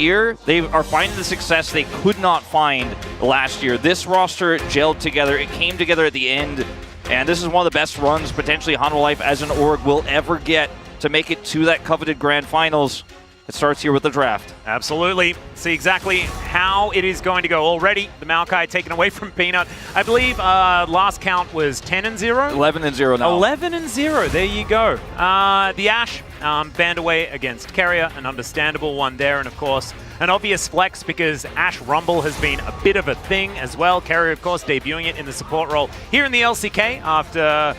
year, they are finding the success they could not find last year. This roster gelled together. It came together at the end. And this is one of the best runs potentially Hanwha Life as an org will ever get to make it to that coveted grand finals. It starts here with the draft. Absolutely. See exactly how it is going to go. Already, the Maokai taken away from Peanut. I believe last count was 10-0? 11-0 now. 11-0. There you go. The Ashe banned away against Keria, an understandable one there, and of course, an obvious flex because Ashe Rumble has been a bit of a thing as well. Keria, of course, debuting it in the support role here in the LCK after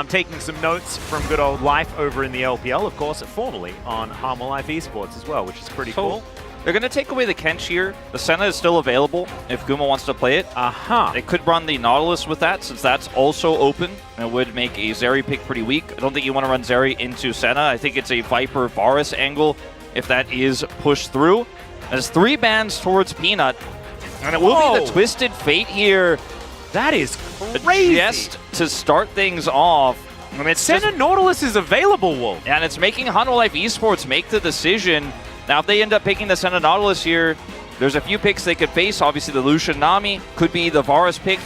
taking some notes from good old Life over in the LPL, of course, formerly on Hanwha Life Esports as well, which is pretty cool. They're going to take away the Kench here. The Senna is still available if Guma wants to play it. They could run the Nautilus with that since that's also open. It would make a Zeri pick pretty weak. I don't think you want to run Zeri into Senna. I think it's a Viper Varus angle if that is pushed through. There's 3 bans towards Peanut. And it will be the Twisted Fate here. That is crazy. Just to start things off. I mean, Senna Nautilus is available, Wolf. And it's making Hanwha Life Esports make the decision. Now, if they end up picking the Senna Nautilus here, there's a few picks they could face. Obviously, the Lucian Nami could be the Varus pick.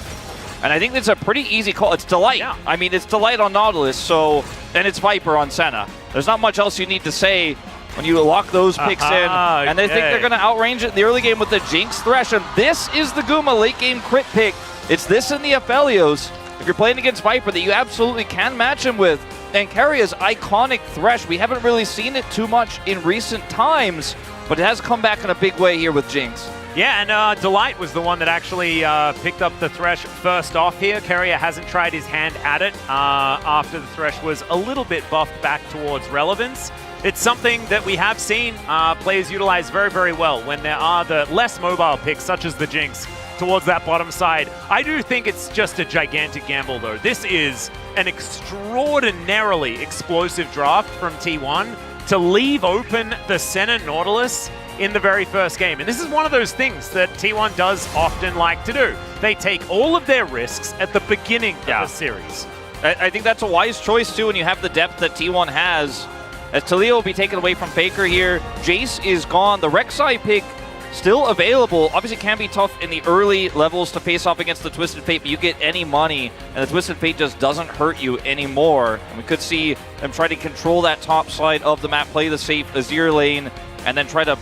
And I think it's a pretty easy call. It's Delight. Yeah. I mean, it's Delight on Nautilus, so, and it's Viper on Senna. There's not much else you need to say when you lock those picks in. And they think they're going to outrange it in the early game with the Jinx Thresh. And this is the Guma late game crit pick. It's this and the Aphelios. If you're playing against Viper that you absolutely can match him with. And Keria's iconic Thresh, we haven't really seen it too much in recent times, but it has come back in a big way here with Jinx. Yeah, and Delight was the one that actually picked up the Thresh first off here. Keria hasn't tried his hand at it after the Thresh was a little bit buffed back towards relevance. It's something that we have seen players utilize very, very well when there are the less mobile picks, such as the Jinx, towards that bottom side. I do think it's just a gigantic gamble, though. This is an extraordinarily explosive draft from T1 to leave open the Senna Nautilus in the very first game. And this is one of those things that T1 does often like to do. They take all of their risks at the beginning of the series. I think that's a wise choice, too, when you have the depth that T1 has. As Taliyah will be taken away from Faker here. Jace is gone. The Rek'Sai pick still available. Obviously, can be tough in the early levels to face off against the Twisted Fate, but you get any money, and the Twisted Fate just doesn't hurt you anymore. And we could see them try to control that top side of the map, play the safe Azir lane, and then try to,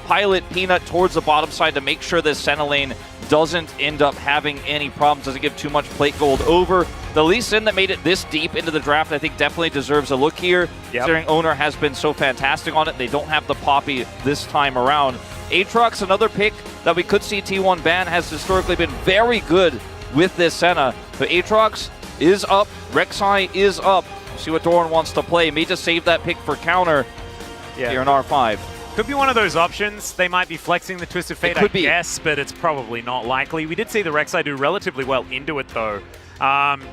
pilot Peanut towards the bottom side to make sure this Senna lane doesn't end up having any problems, doesn't give too much plate gold over. The Lee Sin that made it this deep into the draft, I think definitely deserves a look here, considering Oner has been so fantastic on it. They don't have the Poppy this time around. Aatrox, another pick that we could see T1 ban, has historically been very good with this Senna. So Aatrox is up, Rek'Sai is up. See what Doran wants to play. May just save that pick for counter here in R5. Could be one of those options. They might be flexing the Twisted Fate, I guess, but it's probably not likely. We did see the Rek'Sai do relatively well into it, though.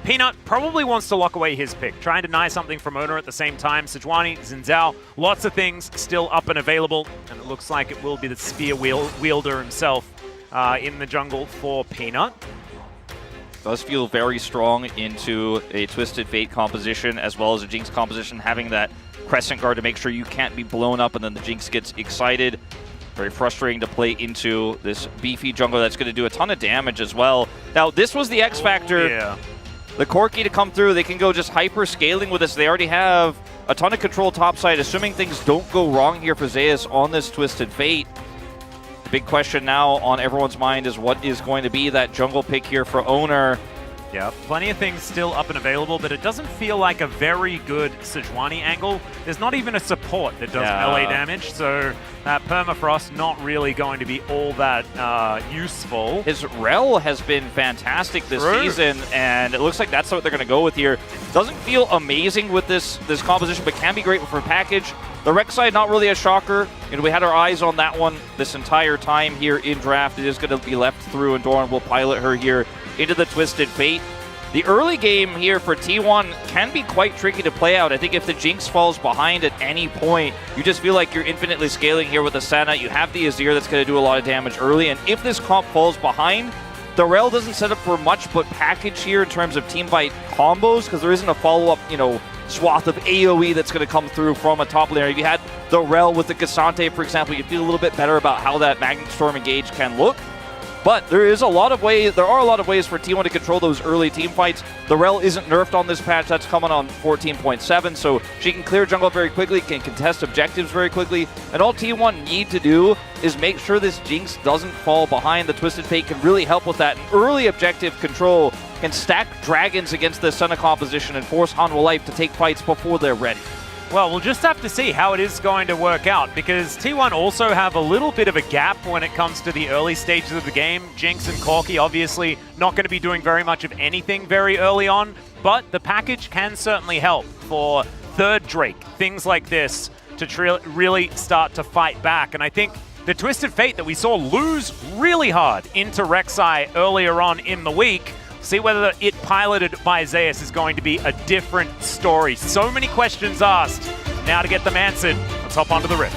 Peanut probably wants to lock away his pick, try and deny something from Oner at the same time. Sejuani, Xin Zhao, lots of things still up and available, and it looks like it will be the spear wielder himself in the jungle for Peanut. Does feel very strong into a Twisted Fate composition as well as a Jinx composition, having that Crescent Guard to make sure you can't be blown up and then the Jinx gets excited. Very frustrating to play into this beefy jungle that's going to do a ton of damage as well. Now, this was the X factor. The Corki to come through. They can go just hyper scaling with this. They already have a ton of control topside, assuming things don't go wrong here for Zeus on this Twisted Fate. The big question now on everyone's mind is what is going to be that jungle pick here for Oner. Yeah, plenty of things still up and available, but it doesn't feel like a very good Sejuani angle. There's not even a support that does melee damage, so that Permafrost not really going to be all that useful. His Rel has been fantastic this season, and it looks like that's what they're going to go with here. Doesn't feel amazing with this composition, but can be great for package. The Rek'Sai, not really a shocker. We had our eyes on that one this entire time here in draft. It is going to be left through, and Doran will pilot her here into the Twisted Fate. The early game here for T1 can be quite tricky to play out. I think if the Jinx falls behind at any point, you just feel like you're infinitely scaling here with the Senna. You have the Azir that's going to do a lot of damage early, and if this comp falls behind, the Rel doesn't set up for much but package here in terms of team fight combos, because there isn't a follow-up, swath of AoE that's going to come through from a top laner. If you had the Rel with the Cassante, for example, you feel a little bit better about how that Magnet Storm engage can look. But there are a lot of ways for T1 to control those early team fights. The Rel isn't nerfed on this patch. That's coming on 14.7, so she can clear jungle very quickly, can contest objectives very quickly, and all T1 need to do is make sure this Jinx doesn't fall behind. The Twisted Fate can really help with that. And early objective control can stack dragons against the Senna composition and force Hanwha Life to take fights before they're ready. Well, we'll just have to see how it is going to work out, because T1 also have a little bit of a gap when it comes to the early stages of the game. Jinx and Corki obviously not going to be doing very much of anything very early on, but the package can certainly help for third Drake, things like this, to really start to fight back. And I think the Twisted Fate that we saw lose really hard into Rek'Sai earlier on in the week, see whether it piloted by Zeus is going to be a different story. So many questions asked. Now to get them answered, let's hop onto the Rift.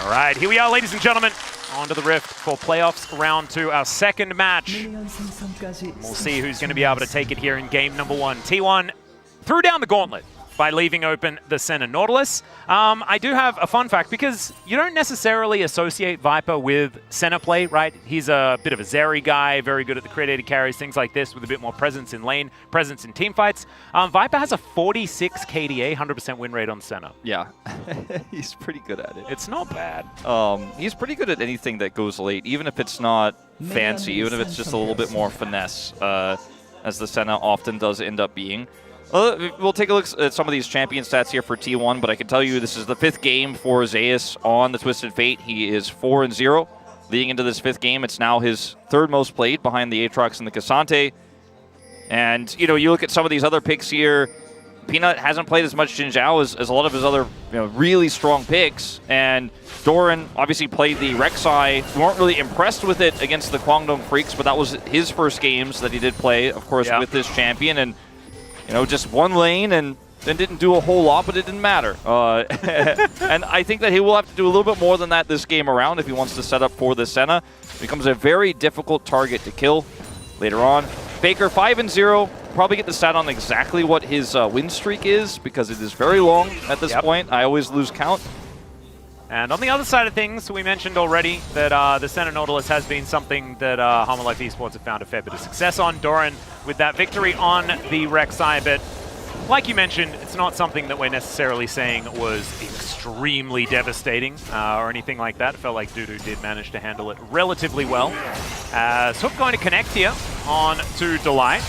All right, here we are, ladies and gentlemen. Onto the Rift for playoffs round 2, our second match. We'll see who's going to be able to take it here in game number 1. T1 threw down the gauntlet by leaving open the Senna Nautilus. I do have a fun fact, because you don't necessarily associate Viper with Senna play, right? He's a bit of a Zeri guy, very good at the created carries, things like this, with a bit more presence in lane, presence in team fights. Viper has a 46 KDA, 100% win rate on Senna. Yeah, he's pretty good at it. It's not bad. He's pretty good at anything that goes late, even if it's not fancy, even if it's just a little bit more finesse, as the Senna often does end up being. We'll take a look at some of these champion stats here for T1, but I can tell you this is the 5th game for Zeus on the Twisted Fate. He is 4-0 leading into this 5th game. It's now his 3rd most played behind the Aatrox and the Cassante. And, you know, you look at some of these other picks here. Peanut hasn't played as much Jin Zhao as a lot of his other really strong picks. And Doran obviously played the Rek'Sai. We weren't really impressed with it against the Guangdong Freaks, but that was his first games that he did play, of course, with this champion. And you know, just one lane and then didn't do a whole lot, but it didn't matter. And I think that he will have to do a little bit more than that this game around if he wants to set up for the Senna. It becomes a very difficult target to kill later on. Faker 5-0. Probably get the stat on exactly what his win streak is, because it is very long at this point. I always lose count. And on the other side of things, we mentioned already that the Senna Nautilus has been something that Hanwha Life Esports have found a fair bit of success on. Doran with that victory on the Rek'Sai, but like you mentioned, it's not something that we're necessarily saying was extremely devastating or anything like that. It felt like Dudu did manage to handle it relatively well. Hook going to connect here on to Delight.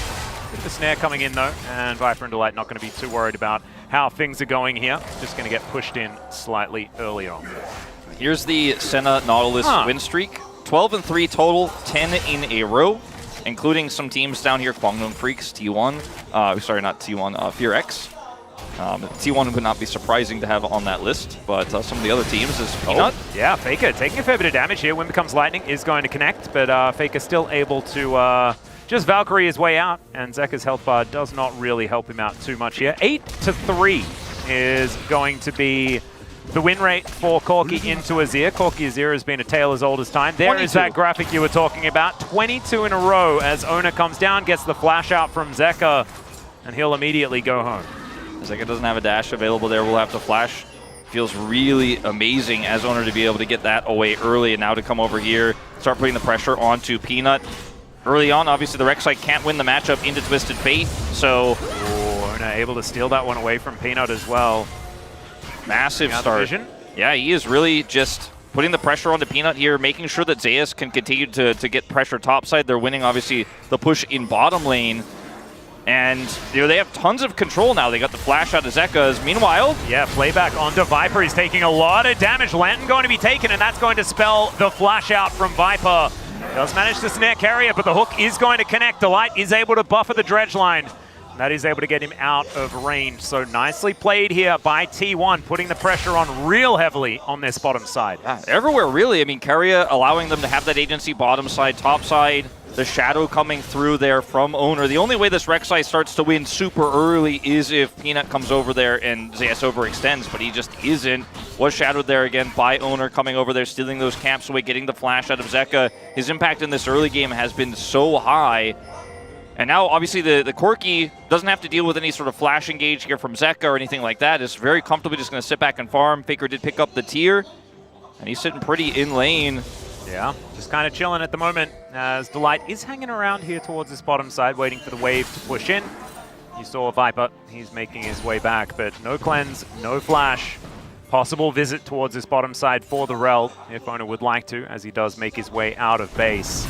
Bit of a snare coming in though, and Viper and Delight not going to be too worried about how things are going here. Just going to get pushed in slightly earlier on. Here's the Senna Nautilus win streak. 12-3 total, 10 in a row, including some teams down here, Guangdong Freaks, T1. Sorry, not T1, Fear X. T1 would not be surprising to have on that list, but some of the other teams is Peanut. Yeah, Faker taking a fair bit of damage here. Wind Becomes Lightning is going to connect, but Faker still able to just Valkyrie his way out, and Zeka's health bar does not really help him out too much here. 8-3 is going to be the win rate for Corki into Azir. Corki Azir has been a tale as old as time. There 22. Is that graphic you were talking about. 22 in a row as Oner comes down, gets the flash out from Zeka, and he'll immediately go home. Zeka doesn't have a dash available there. We'll have to flash. Feels really amazing as Oner to be able to get that away early, and now to come over here, start putting the pressure onto Peanut. Early on, obviously, the Rek'Sai can't win the matchup into Twisted Fate, so Oner able to steal that one away from Peanut as well. Massive start. Vision. Yeah, he is really just putting the pressure onto Peanut here, making sure that Zeus can continue to get pressure topside. They're winning, obviously, the push in bottom lane. And they have tons of control now. They got the flash out of Zeka's. Meanwhile, yeah, playback onto Viper. He's taking a lot of damage. Lantern going to be taken, and that's going to spell the flash out from Viper. Does manage to snare Keria, but the hook is going to connect. Delight is able to buffer the dredge line. That is able to get him out of range. So nicely played here by T1, putting the pressure on real heavily on this bottom side. Yeah, everywhere, really. I mean, Keria allowing them to have that agency bottom side, top side. the shadow coming through there from Oner. The only way this Rek'Sai starts to win super early is if Peanut comes over there and Zeus overextends, but he just isn't. Was shadowed there again by Oner, coming over there, stealing those camps away, getting the flash out of Zeka. His impact in this early game has been so high. And now, obviously, the Corki doesn't have to deal with any sort of flash engage here from Zeka or anything like that. It's very comfortably just going to sit back and farm. Faker did pick up the tier, and he's sitting pretty in lane. Yeah, just kind of chilling at the moment as Delight is hanging around here towards this bottom side, waiting for the wave to push in. You saw Viper, he's making his way back, but no cleanse, no flash. Possible visit towards this bottom side for the Rel, if Oner would like to, as he does make his way out of base.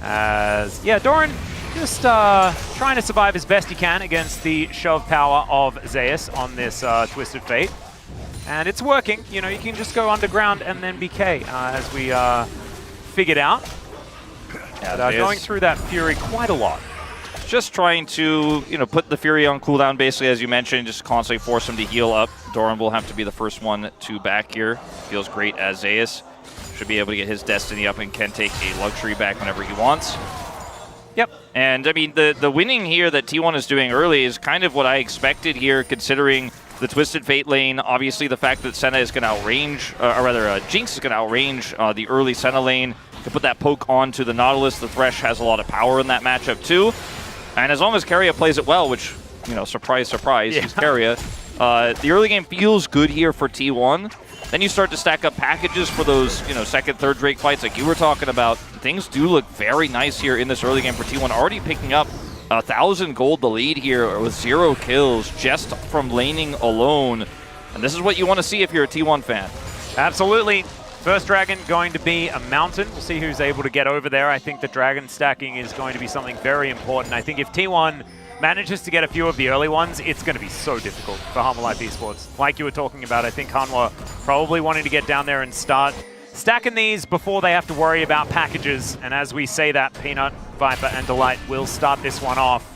As, yeah, Doran just trying to survive as best he can against the shove power of Zeus on this Twisted Fate. And it's working. You know, you can just go underground and then BK, as we figured out. Yeah, going through that Fury quite a lot. Just trying to, you know, put the Fury on cooldown, basically, as you mentioned, just constantly force him to heal up. Doran will have to be the first one to back here. Feels great as Zeus. Should be able to get his Destiny up and can take a Luxury back whenever he wants. Yep. And, I mean, the winning here that T1 is doing early is kind of what I expected here, considering the Twisted Fate lane. Obviously, the fact that Senna is going to outrange, or rather, Jinx is going to outrange the early Senna lane. To put that poke onto the Nautilus, the Thresh has a lot of power in that matchup, too. And as long as Keria plays it well, which, you know, surprise, surprise, he's Keria, the early game feels good here for T1. Then you start to stack up packages for those, you know, second, third Drake fights like you were talking about. Things do look very nice here in this early game for T1. Already picking up 1,000 gold, the lead here with 0 kills just from laning alone. And this is what you want to see if you're a T1 fan. Absolutely. First dragon going to be a mountain. We'll see who's able to get over there. I think the dragon stacking is going to be something very important. I think if T1 manages to get a few of the early ones, it's going to be so difficult for Hanwha Life Esports. Like you were talking about, I think Hanwha probably wanting to get down there and start stacking these before they have to worry about packages. And as we say that, Peanut, Viper, and Delight will start this one off.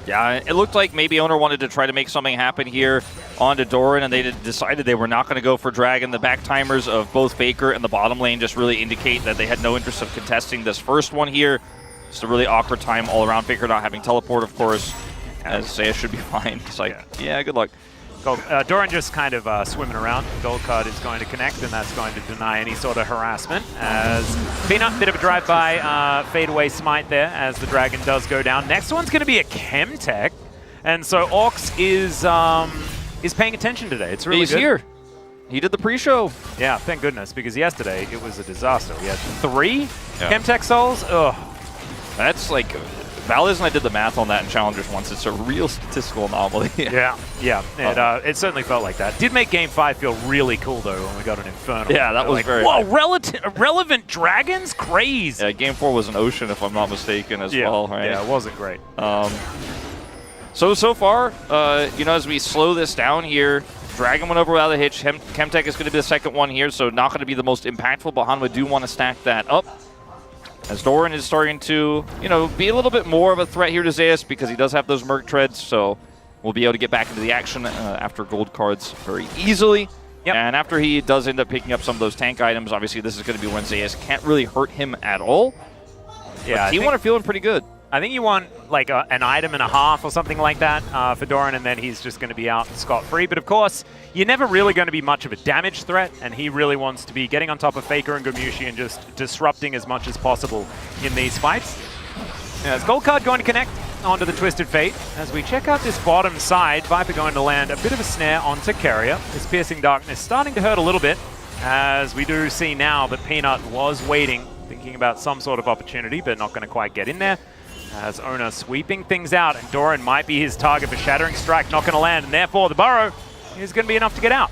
Yeah, it looked like maybe Oner wanted to try to make something happen here onto Doran, and they decided they were not going to go for Dragon. The back timers of both Faker and the bottom lane just really indicate that they had no interest of contesting this first one here. Just a really awkward time all around. Faker not having teleport, of course, as Zeus should be fine. It's like, yeah, good luck. Doran just kind of swimming around. Gold card is going to connect, and that's going to deny any sort of harassment. As Peanut, bit of a drive-by fade-away smite there as the dragon does go down. Next one's going to be a Chem Tech, and so Orcs is paying attention today. It's really good. He's here. He did the pre-show. Yeah, thank goodness, because yesterday it was a disaster. We had 3 Chem Tech souls. Ugh. That's like... Valdez and I did the math on that in Challengers once. It's a real statistical anomaly. Yeah. It certainly felt like that. Did make Game 5 feel really cool, though, when we got an Infernal. Yeah, that was like, very... Whoa, relevant dragons? Crazy. Yeah, Game 4 was an ocean, if I'm not mistaken, as well, right? Yeah, it wasn't great. So far, you know, as we slow this down here, Dragon went over without a hitch. Chemtech is going to be the second one here, so not going to be the most impactful, but Hanwha do want to stack that up. As Doran is starting to, you know, be a little bit more of a threat here to Zeus because he does have those Merc Treads, so we'll be able to get back into the action after gold cards very easily. Yep. And after he does end up picking up some of those tank items, obviously this is going to be when Zeus can't really hurt him at all. Yeah, T1 are feeling pretty good. I think you want like an item and a half or something like that for Doran, and then he's just going to be out scot-free. But of course, you're never really going to be much of a damage threat, and he really wants to be getting on top of Faker and Gumayusi and just disrupting as much as possible in these fights. Now, it's gold card going to connect onto the Twisted Fate. As we check out this bottom side, Viper going to land a bit of a snare onto Keria. This Piercing Darkness starting to hurt a little bit, as we do see now that Peanut was waiting, thinking about some sort of opportunity, but not going to quite get in there. As Oner sweeping things out, and Doran might be his target for Shattering Strike, not going to land, and therefore the burrow is going to be enough to get out.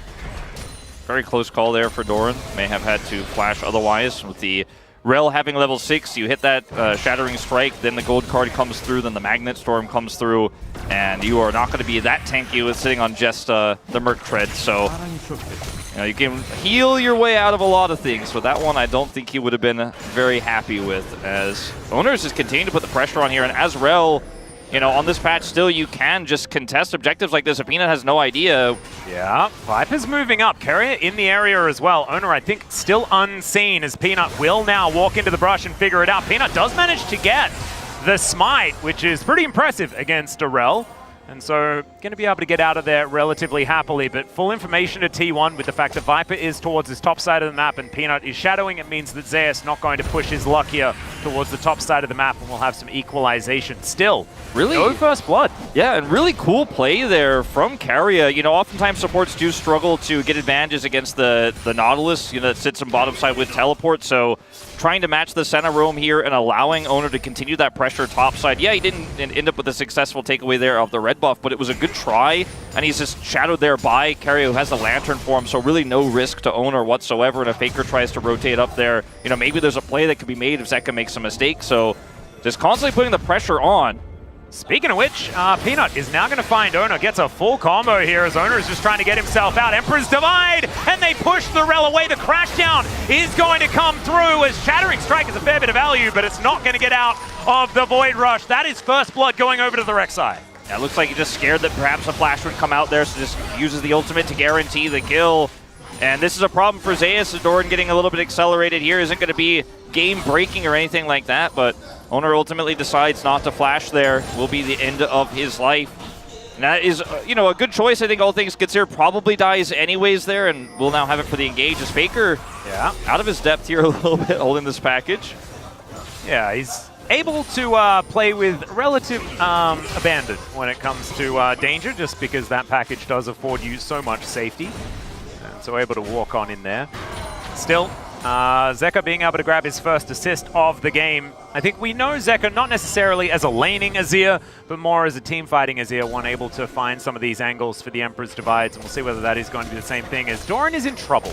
Very close call there for Doran. May have had to flash otherwise. With the Rel having level 6, you hit that Shattering Strike, then the gold card comes through, then the Magnet Storm comes through, and you are not going to be that tanky with sitting on just the Merc Tread. So you know, you can heal your way out of a lot of things. So that one I don't think he would have been very happy with, as Oner is just continuing to put the pressure on here. And as Rel, you know, on this patch still you can just contest objectives like this. If Peanut has no idea. Yeah, Viper's moving up. Keria in the area as well. Oner, I think, still unseen as Peanut will now walk into the brush and figure it out. Peanut does manage to get the smite, which is pretty impressive against Darrell. And so, going to be able to get out of there relatively happily, but full information to T1 with the fact that Viper is towards his top side of the map and Peanut is shadowing. It means that Zeus not going to push his luck here towards the top side of the map, and we'll have some equalization. Still, really, no first blood. Yeah, and really cool play there from Keria. You know, oftentimes supports do struggle to get advantages against the Nautilus, you know, that sits on bottom side with teleport, so trying to match the center roam here and allowing Oner to continue that pressure top side. Yeah, he didn't end up with a successful takeaway there of the red buff, but it was a good try, and he's just shadowed there by Keria, who has the lantern for him, so really no risk to Oner whatsoever. And if Faker tries to rotate up there, you know, maybe there's a play that could be made if Zeka makes a mistake, so just constantly putting the pressure on. Speaking of which, Peanut is now going to find Oner, gets a full combo here as Oner is just trying to get himself out. Emperor's Divide, and they push the rel away. The crashdown is going to come through as Shattering Strike is a fair bit of value, but it's not going to get out of the Void Rush. That is first blood going over to the Rek'Sai. Yeah, it looks like he just scared that perhaps a flash would come out there, so just uses the ultimate to guarantee the kill. And this is a problem for Zeus. Doran getting a little bit accelerated here isn't going to be game-breaking or anything like that, but Oner ultimately decides not to flash there. Will be the end of his life. And that is, you know, a good choice. I think all things considered probably dies anyways there, and we'll now have it for the engage as Faker, out of his depth here a little bit, holding this package. Yeah, he's able to play with relative abandon when it comes to danger, just because that package does afford you so much safety. And so able to walk on in there. Still, Zeka being able to grab his first assist of the game. I think we know Zeka not necessarily as a laning Azir, but more as a team fighting Azir, one able to find some of these angles for the Emperor's Divides, and we'll see whether that is going to be the same thing as Doran is in trouble.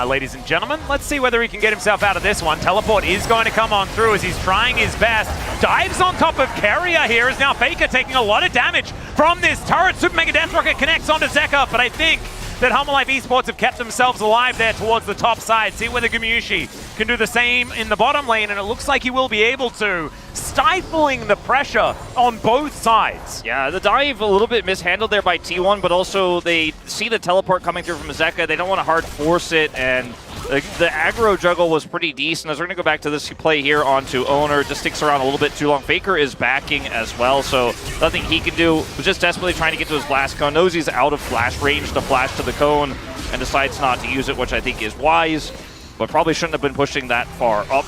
Ladies and gentlemen, let's see whether he can get himself out of this one. Teleport is going to come on through as he's trying his best. Dives on top of Keria here as now Faker taking a lot of damage from this turret. Super Mega Death Rocket connects onto Zeka, but I think that Life Esports have kept themselves alive there towards the top side. See whether Gumayusi can do the same in the bottom lane, and it looks like he will be able to, stifling the pressure on both sides. Yeah, the dive a little bit mishandled there by T1, but also they see the teleport coming through from Zeka. They don't want to hard force it, and the aggro juggle was pretty decent. As we're going to go back to this play here onto Oner, just sticks around a little bit too long. Faker is backing as well, so nothing he can do. Was just desperately trying to get to his blast cone. Knows he's out of flash range to flash to the cone, and decides not to use it, which I think is wise, but probably shouldn't have been pushing that far up.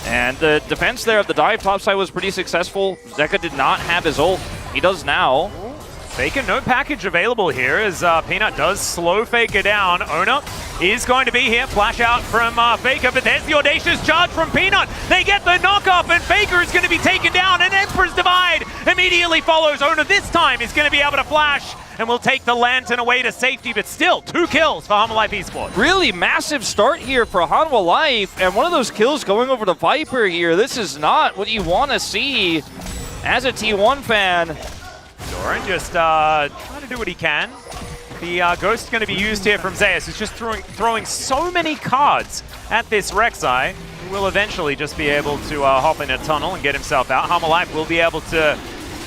And the defense there of the dive topside was pretty successful. Zeka did not have his ult. He does now. Faker, no package available here as Peanut does slow Faker down. Oner is going to be here. Flash out from Faker, but there's the audacious charge from Peanut. They get the knockoff, and Faker is going to be taken down, and Emperor's Divide immediately follows. Oner this time is going to be able to flash, and will take the lantern away to safety, but still 2 kills for Life Esports. Really massive start here for Hanwha Life, and one of those kills going over to Viper here. This is not what you want to see as a T1 fan. Doran just trying to do what he can. The Ghost is going to be used here from Zeus, who's just throwing so many cards at this Rek'Sai, who will eventually just be able to hop in a tunnel and get himself out. Life will be able to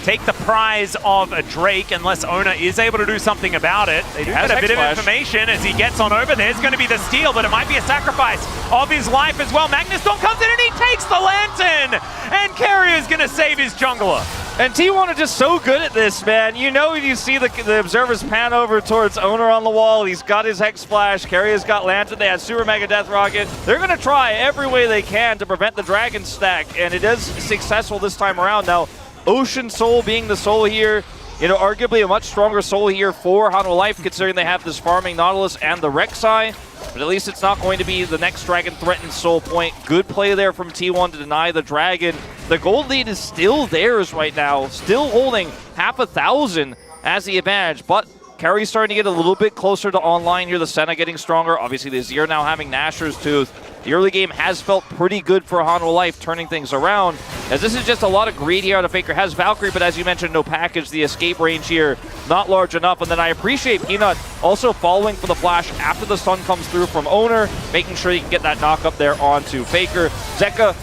take the prize of a Drake unless Oner is able to do something about it. They do get a bit of information as he gets on over. There's going to be the steal, but it might be a sacrifice of his life as well. Magnus Storm comes in and he takes the lantern! And Keria is going to save his jungler. And T1 are just so good at this, man. You know, when you see the observers pan over towards Oner on the wall, he's got his Hex Splash, Keria's got Lantern, they have Super Mega Death Rocket. They're going to try every way they can to prevent the Dragon stack, and it is successful this time around. Now, Ocean Soul being the soul here, you know, arguably a much stronger soul here for Hanwha Life, considering they have this farming Nautilus and the Rek'Sai. But at least it's not going to be the next Dragon threatened soul point. Good play there from T1 to deny the Dragon. The gold lead is still theirs right now, still holding 5,000 as the advantage, but Keria's starting to get a little bit closer to online here. The Senna getting stronger. Obviously, the Azir now having Nashor's Tooth. The early game has felt pretty good for Hanwha Life, turning things around, as this is just a lot of greed here out of Faker. Has Valkyrie, but as you mentioned, no package. The escape range here, not large enough. And then I appreciate Peanut also following for the flash after the stun comes through from Oner, making sure he can get that knock up there onto Faker. Zeka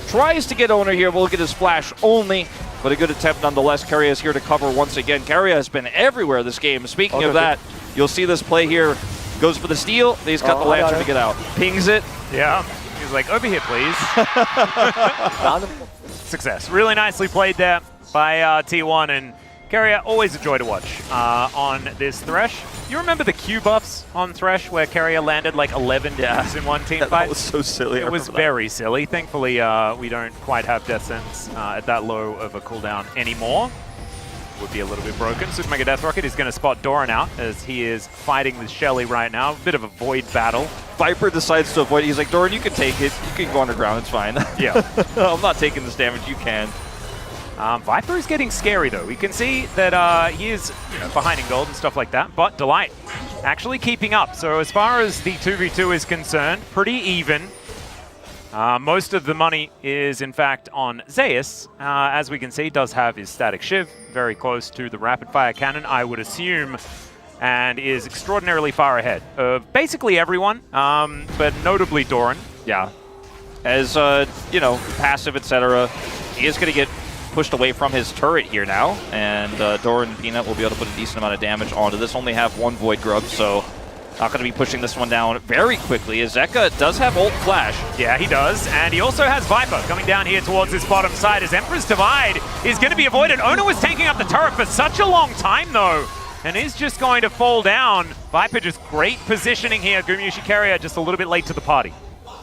tries to get Oner here, but look at his flash only. but a good attempt nonetheless. Keria is here to cover once again. Keria has been everywhere this game. Speaking of that, you'll see this play here. Goes for the steal. He's got the lantern to get out. Pings it. Yeah. He's like, over here, please. Success. Really nicely played there by T1, and Keria, always a joy to watch on this Thresh. You remember the Q buffs on Thresh where Keria landed like 11 deaths in one team fight? That was so silly. It was very silly. Thankfully, we don't quite have death sentence at that low of a cooldown anymore. Would be a little bit broken. Super Mega Death Rocket is going to spot Doran out as he is fighting with Shelly right now. A bit of a void battle. Viper decides to avoid it. He's like, Doran, you can take it. You can go underground. It's fine. Yeah. I'm not taking this damage. You can. Viper is getting scary, though. We can see that he is behind in gold and stuff like that, but Delight actually keeping up. So as far as the 2v2 is concerned, pretty even. Most of the money is, in fact, on Zeus. As we can see, does have his static shiv, very close to the rapid-fire cannon, I would assume, and is extraordinarily far ahead of basically everyone, but notably Doran. Yeah. As, passive, etc., he is going to get pushed away from his turret here now, and Doran and Peanut will be able to put a decent amount of damage onto this. Only have one Void Grub, so not going to be pushing this one down very quickly, as Zeka does have ult flash. Yeah, he does, and he also has Viper coming down here towards this bottom side, as Emperor's Divide is going to be avoided. Oner was taking up the turret for such a long time, though, and is just going to fall down. Viper just great positioning here. Gumayusi Keria just a little bit late to the party.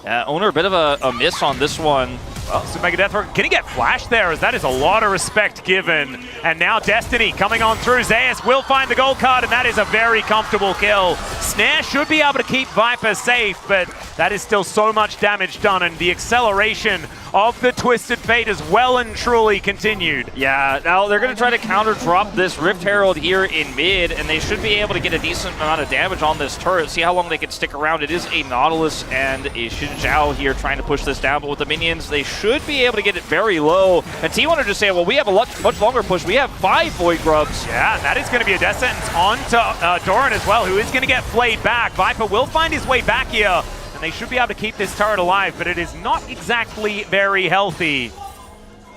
Oner a bit of a miss on this one. Well, Super Mega Death Rocket, can he get flashed there? As that is a lot of respect given. And now Destiny coming on through. Zeus will find the gold card, and that is a very comfortable kill. Snare should be able to keep Viper safe, but that is still so much damage done, and the acceleration of the Twisted Fate is well and truly continued. Yeah, now they're going to try to counter drop this Rift Herald here in mid, and they should be able to get a decent amount of damage on this turret. See how long they can stick around. It is a Nautilus and a Xin Zhao here trying to push this down, but with the minions, they should be able to get it very low. And T1 are just saying, well, we have a much longer push. We have 5 Void Grubs. Yeah, that is going to be a death sentence onto Doran as well, who is going to get flayed back. Viper will find his way back here. They should be able to keep this turret alive, but it is not exactly very healthy.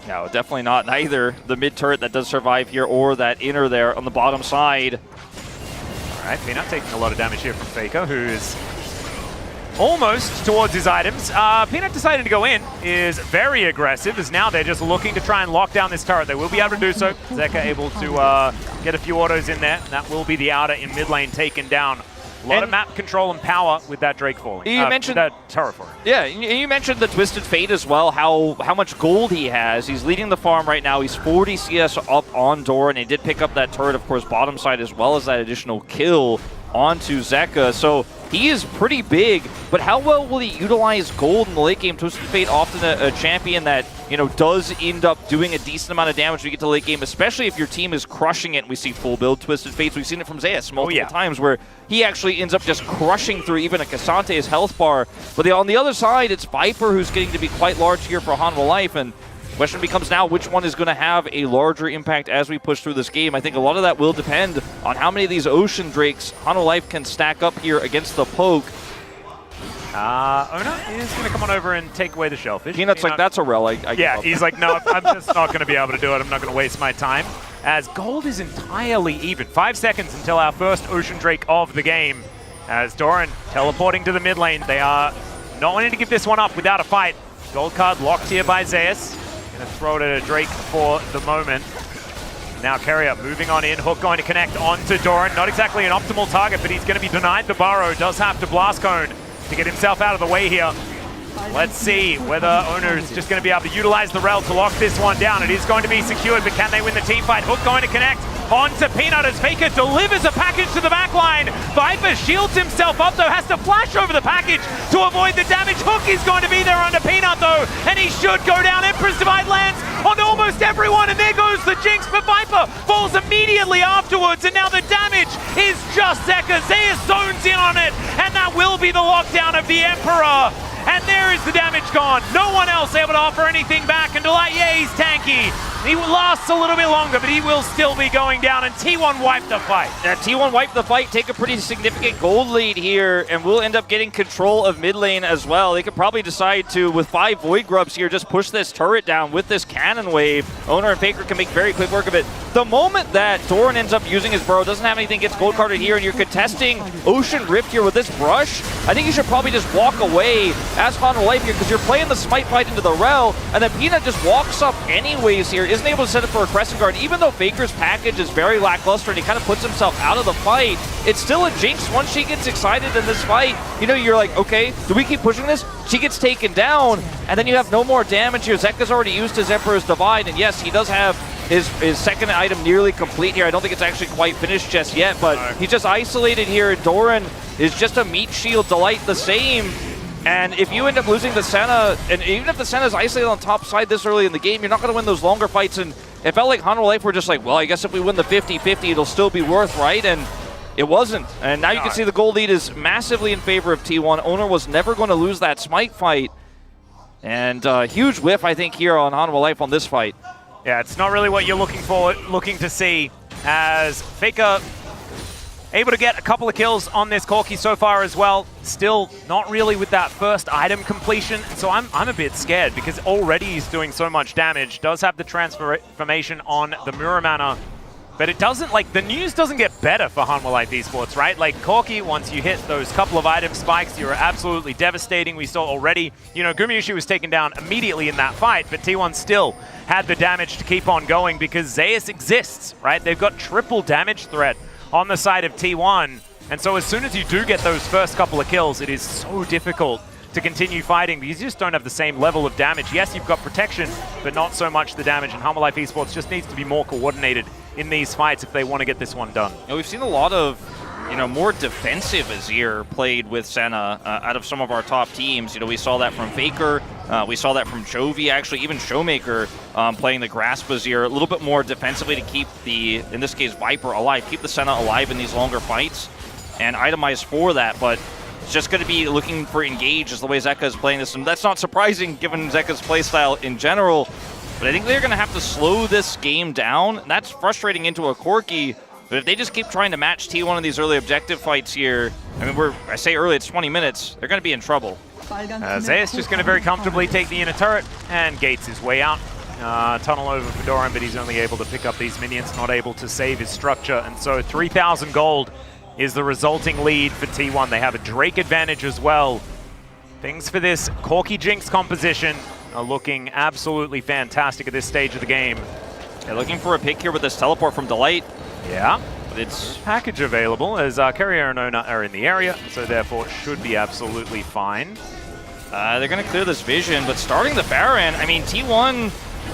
No, definitely not. Neither the mid turret that does survive here or that inner there on the bottom side. All right, Peanut taking a lot of damage here from Faker, who's almost towards his items. Peanut decided to go in, is very aggressive, as now they're just looking to try and lock down this turret. They will be able to do so. Zeka able to get a few autos in there. That will be the outer in mid lane taken down. A lot of map control and power with that Drake falling. You mentioned that turret falling. Yeah, you mentioned the Twisted Fate as well, how much gold he has. He's leading the farm right now. He's 40 CS up on Doran. He did pick up that turret, of course, bottom side, as well as that additional kill onto Zeka. So he is pretty big, but how well will he utilize gold in the late game? Twisted Fate often a champion that, does end up doing a decent amount of damage when you get to late game, especially if your team is crushing it. We see full build Twisted Fates. We've seen it from Zeus multiple times where he actually ends up just crushing through even a Casante's health bar. But on the other side, it's Viper who's getting to be quite large here for Hanwha Life, and the question becomes now which one is going to have a larger impact as we push through this game. I think a lot of that will depend on how many of these Ocean Drakes Hanwha Life can stack up here against the poke. Oner is going to come on over and take away the Shellfish. Peanut's like, that's a relic. Yeah, he's like, no, I'm just not going to be able to do it. I'm not going to waste my time. As gold is entirely even. 5 seconds until our first Ocean Drake of the game. As Doran teleporting to the mid lane. They are not wanting to give this one up without a fight. Gold card locked here by Zeus. Going to throw it at a Drake for the moment. Now Keria moving on in. Hook going to connect onto Doran. Not exactly an optimal target, but he's going to be denied the burrow. Does have to Blast Cone to get himself out of the way here. Let's see whether Oner is just going to be able to utilize the rel to lock this one down. It is going to be secured, but can they win the team fight? Hook going to connect onto Peanut as Faker delivers a package to the back line. Viper shields himself up though, has to flash over the package to avoid the damage. Hook is going to be there under Peanut though, and he should go down. Emperor's Divide lands on almost everyone, and there goes the jinx, but Viper falls immediately afterwards, and now the damage is just Zeka. Zeus zones in on it, and that will be the lockdown of the Emperor. and there is the damage gone. No one else able to offer anything back, and Delight, yeah, he's tanky. He lasts a little bit longer, but he will still be going down, and T1 wiped the fight. Yeah, T1 wiped the fight, take a pretty significant gold lead here, and we'll end up getting control of mid lane as well. They could probably decide to, with 5 Void Grubs here, just push this turret down with this cannon wave. Oner and Faker can make very quick work of it. The moment that Doran ends up using his burrow, doesn't have anything, gets gold carded here, and you're contesting Ocean Rift here with this brush, I think you should probably just walk away as Hanwha Life here, because you're playing the smite fight into the rel, and then Peanut just walks up anyways here, isn't able to set up for a Crescent Guard. Even though Faker's package is very lackluster and he kind of puts himself out of the fight, it's still a Jinx. Once she gets excited in this fight, you know, you're like, okay, do we keep pushing this? She gets taken down, and then you have no more damage here. Zeka's already used his Emperor's Divide, and yes, he does have his second item nearly complete here. I don't think it's actually quite finished just yet, but he's just isolated here, and Doran is just a meat shield. Delight the same. And if you end up losing the Senna, and even if the Senna is isolated on top side this early in the game, you're not going to win those longer fights. And it felt like Hanwha Life were just like, well, I guess if we win the 50-50, it'll still be worth, right? And it wasn't. And now you can see the gold lead is massively in favor of T1. Oner was never going to lose that smite fight. And huge whiff, I think, here on Hanwha Life on this fight. Yeah, it's not really what you're looking to see, as Faker able to get a couple of kills on this Corki so far as well. Still not really with that first item completion, so I'm a bit scared because already he's doing so much damage. Does have the transformation on the Muramana, but it doesn't, like, the news doesn't get better for Hanwha Life Esports, right? Like, Corki, once you hit those couple of item spikes, you're absolutely devastating. We saw already, you know, Gumayusi was taken down immediately in that fight, but T1 still had the damage to keep on going because Zeus exists, right? They've got triple damage threat on the side of T1, and so as soon as you do get those first couple of kills, it is so difficult to continue fighting because you just don't have the same level of damage. Yes, you've got protection, but not so much the damage, and Hanwha Life Esports just needs to be more coordinated in these fights if they want to get this one done. You know, we've seen a lot of, you know, more defensive Azir played with Senna out of some of our top teams. You know, we saw that from Faker, we saw that from Chovy, actually, even Showmaker playing the Grasp Azir a little bit more defensively to keep the, in this case, Viper alive, keep the Senna alive in these longer fights, and itemize for that, but it's just going to be looking for engage as the way Zeka is playing this, and that's not surprising given Zeka's playstyle in general, but I think they're going to have to slow this game down, and that's frustrating into a Corki. But if they just keep trying to match T1 in these early objective fights here, I mean, I say early, it's 20 minutes, they're going to be in trouble. Zeus just going to very comfortably take the inner turret and gates his way out. Tunnel over for Doran, but he's only able to pick up these minions, not able to save his structure. And so 3,000 gold is the resulting lead for T1. They have a Drake advantage as well. Things for this Corki Jinx composition are looking absolutely fantastic at this stage of the game. They're looking for a pick here with this teleport from Delight. Yeah, but it's package available as Keria and Oner are in the area, so therefore should be absolutely fine. They're going to clear this vision, but starting the Baron, I mean, T1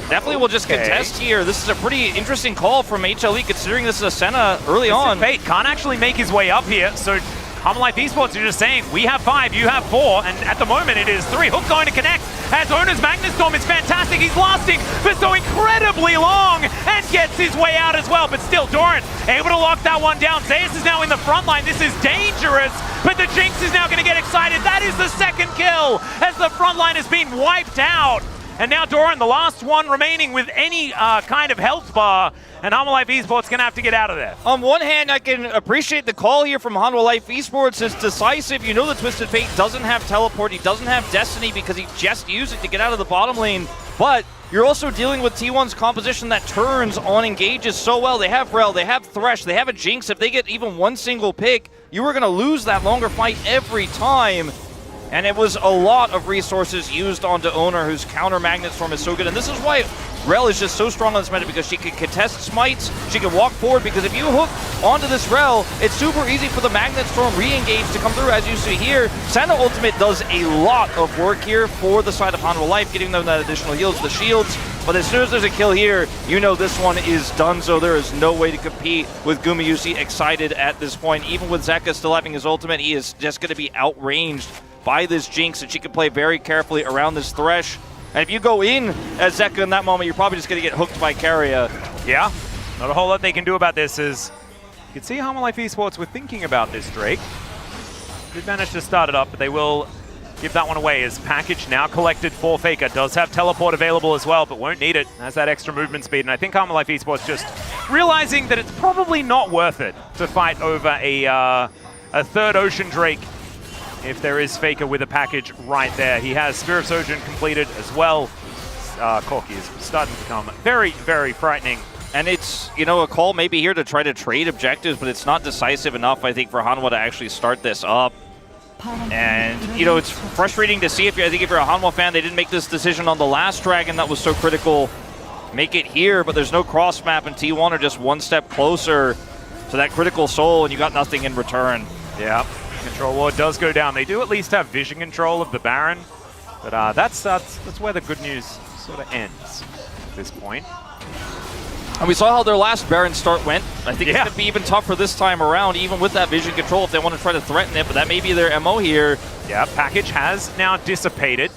definitely will just contest here. This is a pretty interesting call from HLE, considering this is a Senna early on. Fate can't actually make his way up here, so Hanwha Life Esports are just saying, we have 5, you have 4, and at the moment it is 3. Hook going to connect, as Oner's Magnus Storm is fantastic. He's lasting for so incredibly long, and gets his way out as well, but still, Doran able to lock that one down. Zeus is now in the front line. This is dangerous, but the Jinx is now going to get excited. That is the second kill, as the front line has been wiped out. And now Doran, the last one remaining with any kind of health bar, and Hanwha Life Esports going to have to get out of there. On one hand, I can appreciate the call here from Hanwha Life Esports. It's decisive. You know the Twisted Fate doesn't have teleport. He doesn't have Destiny because he just used it to get out of the bottom lane. But you're also dealing with T1's composition that turns on engages so well. They have Rel, they have Thresh, they have a Jinx. If they get even one single pick, you were going to lose that longer fight every time. And it was a lot of resources used onto Oner, whose counter Magnet Storm is so good. And this is why Rel is just so strong on this meta, because she can contest smites, she can walk forward, because if you hook onto this Rel, it's super easy for the Magnet Storm re-engage to come through, as you see here. Senna Ultimate does a lot of work here for the side of Hanwha Life, getting them that additional heals, the shields. But as soon as there's a kill here, you know this one is done, so there is no way to compete with Gumayusi excited at this point. Even with Zeka still having his ultimate, he is just going to be outranged by this Jinx, and she can play very carefully around this Thresh. And if you go in as Zeka in that moment, you're probably just going to get hooked by Keria. Yeah, not a whole lot they can do about this. Is you can see Hanwha Life Esports were thinking about this Drake. Did manage to start it up, but they will give that one away as package now collected for Faker. Does have teleport available as well, but won't need it. Has that extra movement speed, and I think Life Esports just realizing that it's probably not worth it to fight over a third Ocean Drake if there is Faker with a package right there. He has Spirit Sojourn completed as well. Corki is starting to become very, very frightening. And it's, you know, a call maybe here to try to trade objectives, but it's not decisive enough, I think, for Hanwha to actually start this up. And, you know, it's frustrating to see I think if you're a Hanwha fan, they didn't make this decision on the last Dragon that was so critical. Make it here, but there's no cross map, and T1 are just one step closer to that critical soul, and you got nothing in return. Yeah, control ward does go down. They do at least have vision control of the Baron, but that's where the good news sort of ends at this point. And we saw how their last Baron start went. I think it's going to be even tougher this time around, even with that vision control, if they want to try to threaten it, but that may be their MO here. Yeah, package has now dissipated,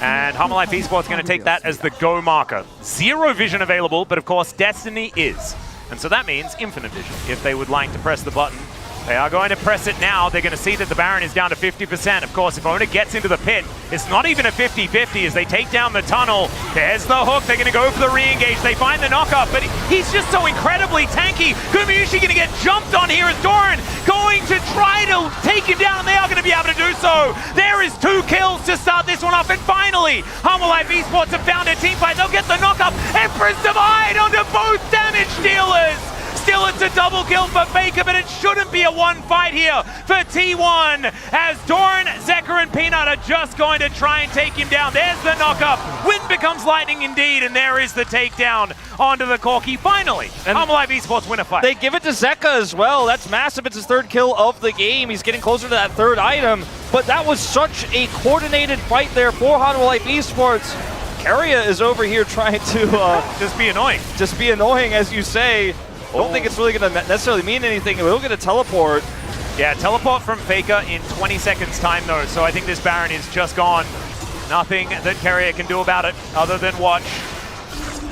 and Life Esports going to take that as the go marker. Zero vision available, but of course Destiny is. And so that means infinite vision. If they would like to press the button, they are going to press it now. They're going to see that the Baron is down to 50%. Of course, if Oner gets into the pit, it's not even a 50-50 as they take down the tunnel. There's the hook. They're going to go for the re-engage. They find the knock-up, but he's just so incredibly tanky. Gumayusi going to get jumped on here as Doran going to try to take him down. They are going to be able to do so. There is 2 kills to start this one off, and finally, Life Esports have found a team fight. They'll get the knock-up. Empress Divide onto both damage dealers. Still, it's a double kill for Faker, but it shouldn't be a one fight here for T1 as Doran, Zeker, and Peanut are just going to try and take him down. There's the knock-up. Wind becomes lightning indeed, and there is the takedown onto the Corki. Finally, Life Esports win a fight. They give it to Zeka as well. That's massive. It's his 3rd kill of the game. He's getting closer to that 3rd item, but that was such a coordinated fight there for Life Esports. Keria is over here trying to just be annoying. Just be annoying, as you say. I don't think it's really going to necessarily mean anything. We'll get a teleport. Yeah, teleport from Faker in 20 seconds time though, so I think this Baron is just gone. Nothing that Keria can do about it other than watch.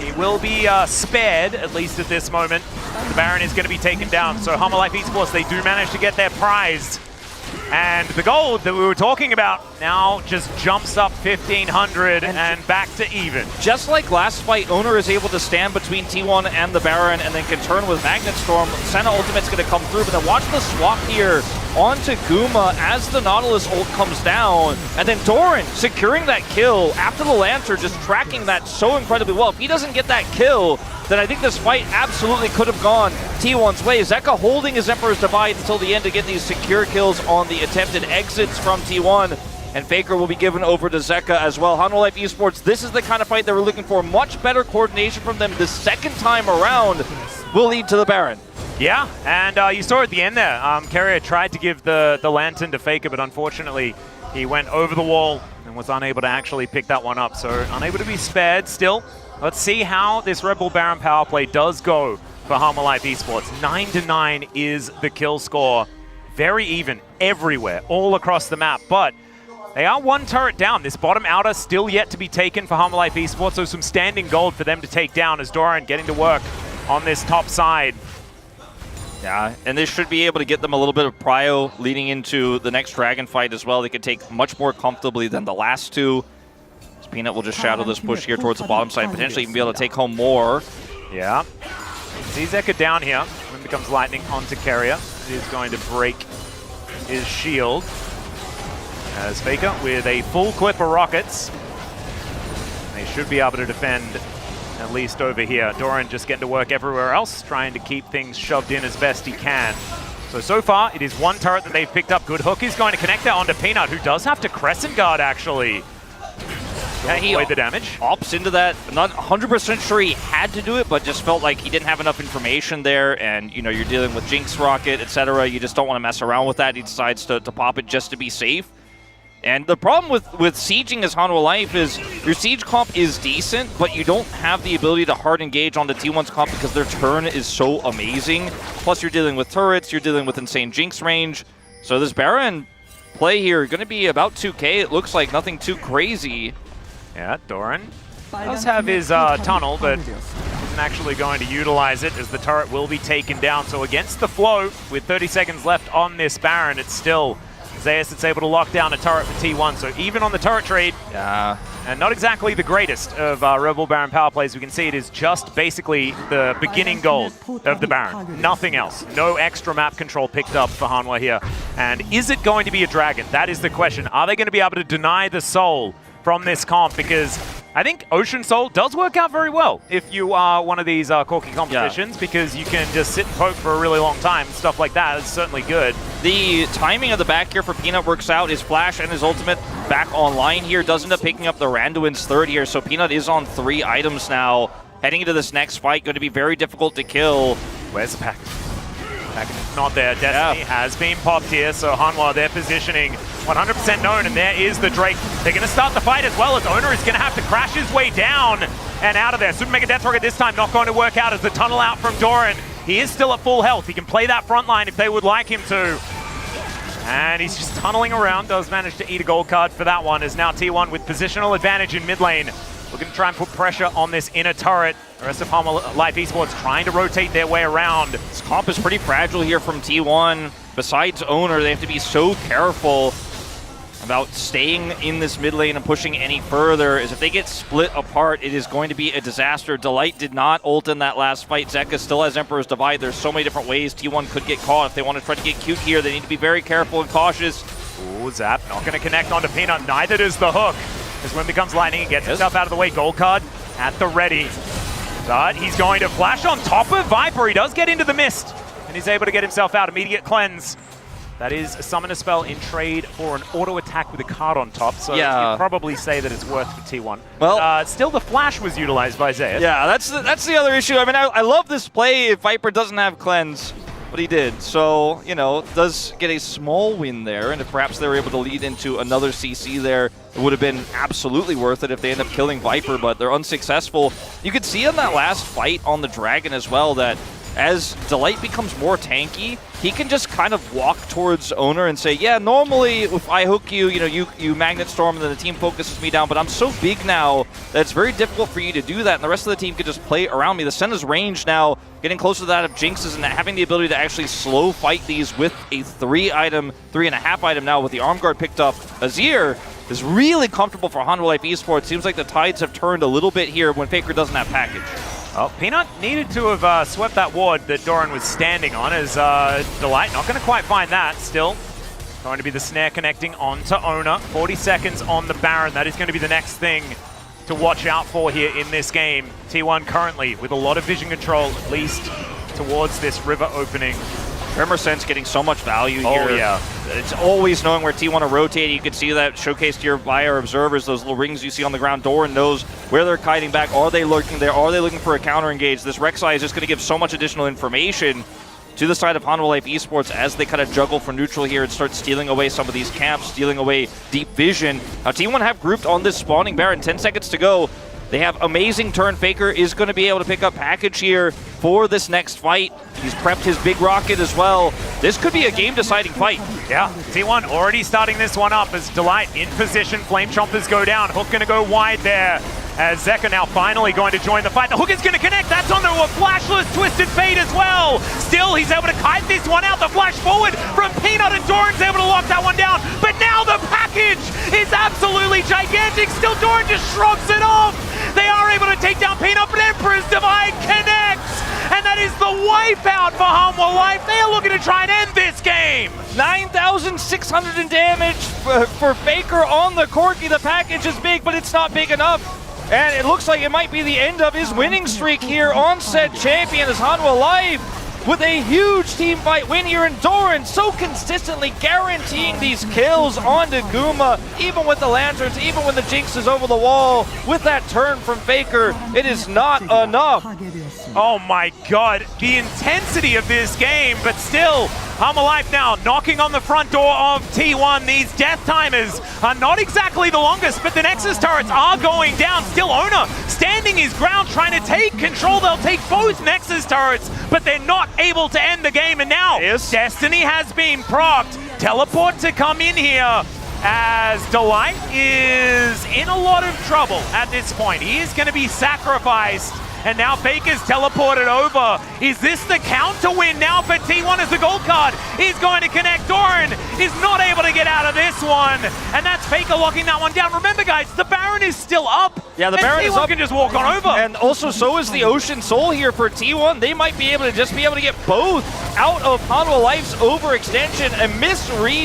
He will be spared, at least at this moment. The Baron is going to be taken down, so Life Esports, they do manage to get their prize. And the gold that we were talking about now just jumps up 1,500 and back to even. Just like last fight, Oner is able to stand between T1 and the Baron and then can turn with Magnet Storm. Senna ultimate's going to come through, but then watch the swap here onto Guma as the Nautilus ult comes down. And then Doran securing that kill after the Lancer, just tracking that so incredibly well. If he doesn't get that kill, then I think this fight absolutely could have gone T1's way. Zeka holding his Emperor's Divide until the end to get these secure kills on the attempted exits from T1. And Faker will be given over to Zeka as well. Life Esports, this is the kind of fight that we're looking for. Much better coordination from them the second time around will lead to the Baron. Yeah, and you saw at the end there, Keria tried to give the Lantern to Faker, but unfortunately he went over the wall and was unable to actually pick that one up. So unable to be spared still. Let's see how this Red Bull Baron power play does go for Life Esports. 9-9 is the kill score. Very even everywhere, all across the map, but they are 1 turret down. This bottom outer still yet to be taken for Life Esports, so some standing gold for them to take down as Doran getting to work on this top side. Yeah, and this should be able to get them a little bit of prio leading into the next Dragon fight as well. They could take much more comfortably than the last 2. Peanut will just shadow this push here towards the bottom side, potentially even be able to take home more. Yeah. See Zeka down here. When becomes lightning onto Keria. He is going to break his shield. As Faker with a full clip of rockets. They should be able to defend at least over here. Doran just getting to work everywhere else, trying to keep things shoved in as best he can. So far, it is 1 turret that they've picked up. Good hook is going to connect that onto Peanut, who does have to Crescent Guard, actually. Yeah, he avoid the damage. Opts into that. I'm not 100% sure he had to do it, but just felt like he didn't have enough information there. And, you know, you're dealing with Jinx Rocket, etc. You just don't want to mess around with that. He decides to pop it just to be safe. And the problem with sieging as Life is your siege comp is decent, but you don't have the ability to hard engage on the T1's comp because their turn is so amazing. Plus, you're dealing with turrets. You're dealing with insane Jinx range. So this Baron play here going to be about 2K. It looks like nothing too crazy. Yeah, Doran does have his tunnel, but isn't actually going to utilize it as the turret will be taken down. So against the flow, with 30 seconds left on this Baron, it's still Zeus is able to lock down a turret for T1, so even on the turret trade, and not exactly the greatest of Rebel Baron power plays. We can see it is just basically the beginning gold of the Baron. Nothing else. No extra map control picked up for Hanwha here. And is it going to be a dragon? That is the question. Are they going to be able to deny the soul from this comp? Because I think Ocean Soul does work out very well if you are one of these Corki competitions, because you can just sit and poke for a really long time and stuff like that. It's certainly good. The timing of the back here for Peanut works out. His flash and his ultimate back online here does end up picking up the Randuin's third here, so Peanut is on 3 items now. Heading into this next fight, going to be very difficult to kill. Where's the package? Package is not there. Destiny has been popped here, so Hanwha, their positioning 100% known, and there is the Drake. They're going to start the fight as well, as Oner is going to have to crash his way down and out of there. Super Mega Death Rocket this time not going to work out as the tunnel out from Doran. He is still at full health. He can play that front line if they would like him to. And he's just tunneling around, does manage to eat a gold card for that one, as now T1 with positional advantage in mid lane. Looking to try and put pressure on this inner turret. The rest of Hanwha Life Esports trying to rotate their way around. This comp is pretty fragile here from T1. Besides Oner, they have to be so careful about staying in this mid lane and pushing any further, as if they get split apart, it is going to be a disaster. Delight did not ult in that last fight. Zeka still has Emperor's Divide. There's so many different ways T1 could get caught. If they want to try to get cute here, they need to be very careful and cautious. Ooh, Zap not going to connect onto Peanut. Neither does the hook. As when becomes lightning, he gets himself out of the way. Gold card at the ready. But he's going to flash on top of Viper. He does get into the mist, and he's able to get himself out. Immediate cleanse. That is a summoner spell in trade for an auto attack with a card on top, so you'd probably say that it's worth for T1. Well, still the flash was utilized by Zeus. Yeah, that's the other issue. I mean, I love this play if Viper doesn't have cleanse, but he did. So, you know, does get a small win there, and if perhaps they were able to lead into another CC there, it would have been absolutely worth it if they end up killing Viper, but they're unsuccessful. You could see in that last fight on the Dragon as well that as Delight becomes more tanky, he can just kind of walk towards Oner and say, yeah, normally if I hook you, you know, you Magnet Storm and then the team focuses me down, but I'm so big now that it's very difficult for you to do that, and the rest of the team could just play around me. The Senna's range now getting closer to that of Jinx's, and having the ability to actually slow fight these with a 3.5 item now with the arm guard picked up. Azir is really comfortable for Hanwha Life Esports. Seems like the tides have turned a little bit here when Faker doesn't have package. Oh, Peanut needed to have swept that ward that Doran was standing on, as Delight not going to quite find that. Still going to be the snare connecting onto Oner. 40 seconds on the Baron. That is going to be the next thing to watch out for here in this game. T1 currently with a lot of vision control, at least towards this river opening. Tremor Sense getting so much value here. Oh, yeah. It's always knowing where T1 are rotating. You can see that showcased here by our observers, those little rings you see on the ground. Doran knows where they're kiting back. Are they lurking there? Are they looking for a counter engage? This Rek'Sai is just going to give so much additional information to the side of Hanwha Life Esports as they kind of juggle for neutral here and start stealing away some of these camps, stealing away deep vision. Now T1 have grouped on this spawning Baron, 10 seconds to go. They have amazing turn. Faker is going to be able to pick up package here for this next fight. He's prepped his big rocket as well. This could be a game-deciding fight. Yeah, T1 already starting this one up as Delight in position. Flame Chompers go down. Hook going to go wide there. As Zeka now finally going to join the fight. The hook is going to connect. That's onto a flashless Twisted Fate as well. Still, he's able to kite this one out. The flash forward from Peanut, and Doran's able to lock that one down. But now the package is absolutely gigantic. Still, Doran just shrugs it off. They are able to take down Peanut, but Emperor's Divide connects. And that is the wipeout for Hanwha Life. They are looking to try and end this game. 9,600 in damage for Faker on the Corki. The package is big, but it's not big enough. And it looks like it might be the end of his winning streak here on said champion as Hanwha Life with a huge team fight win here, in Doran so consistently guaranteeing these kills onto Guma, even with the lanterns, even when the Jinx is over the wall. With that turn from Faker, it is not enough. Oh my god, the intensity of this game, but still, Hanwha Life now knocking on the front door of T1. These death timers are not exactly the longest, but the Nexus turrets are going down. Still Oner standing his ground, trying to take control. They'll take both Nexus turrets, but they're not able to end the game. And now, Destiny has been procced. Teleport to come in here, as Delight is in a lot of trouble at this point. He is going to be sacrificed And now Faker's teleported over. Is this the counter win now for T1 as the gold card is going to connect? Doran is not able to get out of this one. And that's Faker locking that one down. Remember, guys, the Baron is still up. Yeah, the Baron is T1 up. can just walk on over. And also, so is the Ocean Soul here for T1. They might be able to get both out of Hanwha Life's overextension. A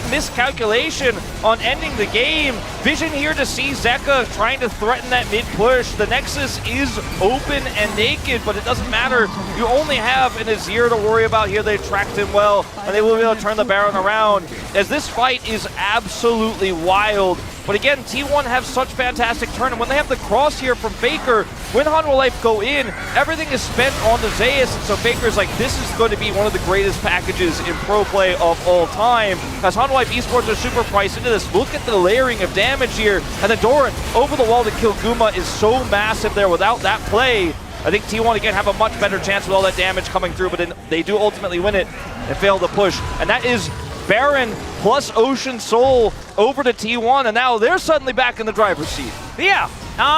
miscalculation on ending the game. Vision here to see Zeka trying to threaten that mid push. The Nexus is open and naked, but it doesn't matter. You only have an Azir to worry about here. They tracked him well, and they will be able to turn the Baron around, as this fight is absolutely wild. But again, T1 have such fantastic turn, and when they have the cross here from Faker, when Hanwha Life go in, everything is spent on the Zeus, and so Faker's like, this is going to be one of the greatest packages in pro play of all time. As Hanwha Life Esports are super priced into this, look at the layering of damage here, and then Doran over the wall to kill Guma is so massive there. Without that play, I think T1 again have a much better chance with all that damage coming through, but they do ultimately win it and fail the push. And that is Baron plus Ocean Soul over to T1, and now they're suddenly back in the driver's seat. Yeah,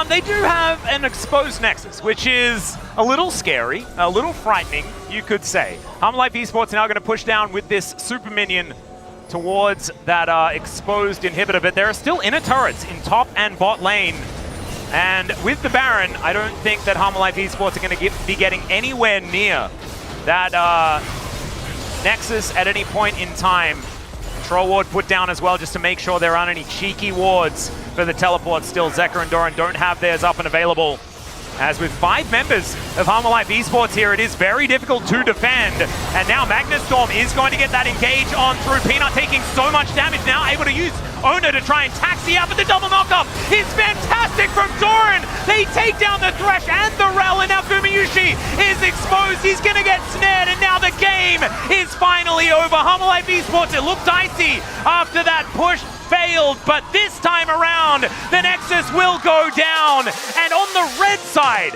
they do have an exposed Nexus, which is a little scary, a little frightening, you could say. Hanwha Life Esports now going to push down with this super minion towards that exposed inhibitor, but there are still inner turrets in top and bot lane. And with the Baron, I don't think that Hanwha Life Esports are going to be getting anywhere near that Nexus at any point in time. Control ward put down as well, just to make sure there aren't any cheeky wards for the teleport still. Zeka and Doran don't have theirs up and available. As with 5 members of Hanwha Life Esports here, it is very difficult to defend. And now Magnustorm is going to get that engage on through. Peanut taking so much damage now, able to use Oner to try and taxi out, but the double knockup is fantastic from Doran. They take down the Thresh and the Rel, and now Gumayusi is exposed. He's going to get snared, and now the game is finally over. Hanwha Life Esports, it looked dicey after that push. Failed, but this time around, the Nexus will go down. And on the red side,